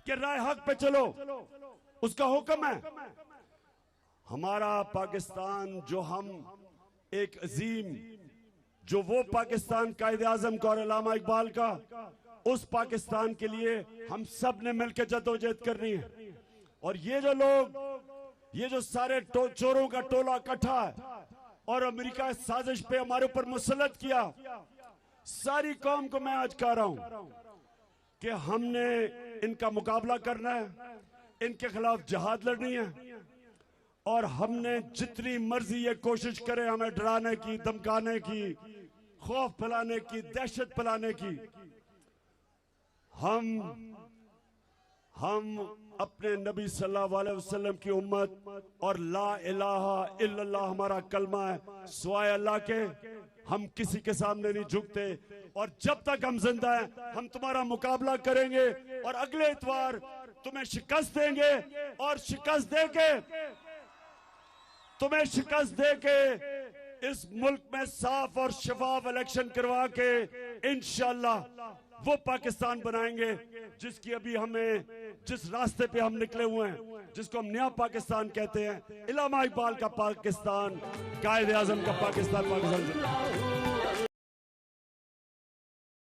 कि राह हक पे चलो, उसका हुक्म है। हमारा पाकिस्तान जो हम एक अजीम, जो वो पाकिस्तान कायदे आजम का और अल्लामा इकबाल का, उस पाकिस्तान के लिए हम सब ने मिलकर जद्दोजहद करनी है। और ये जो लोग, ये जो सारे चोरों का टोला इकट्ठा है और अमेरिका साजिश पे हमारे ऊपर मुसल्लत किया, सारी कौम को मैं आज कह रहा हूं कि हमने इनका मुकाबला करना है, इनके खिलाफ जिहाद लड़नी है। और हमने जितनी मर्जी ये कोशिश करे हमें डराने की, धमकाने की, खौफ फैलाने की, दहशत फैलाने की, हम अपने नबी सल्लल्लाहु अलैहि वसल्लम की उम्मत और ला इलाहा इल्लल्लाह हमारा कलमा है, सिवाय अल्लाह के हम किसी के सामने नहीं झुकते। और जब तक हम जिंदा हैं हम तुम्हारा मुकाबला करेंगे और अगले इतवार तुम्हें शिकस्त देंगे। और शिकस्त देके, तुम्हें शिकस्त देके इस मुल्क में साफ और शफाफ इलेक्शन करवा के इंशाअल्लाह वो पाकिस्तान बनाएंगे जिसकी अभी हमें, जिस रास्ते पे हम निकले हुए हैं, जिसको हम नया पाकिस्तान कहते हैं, अल्लामा इकबाल का पाकिस्तान, कायदे आजम का पाकिस्तान।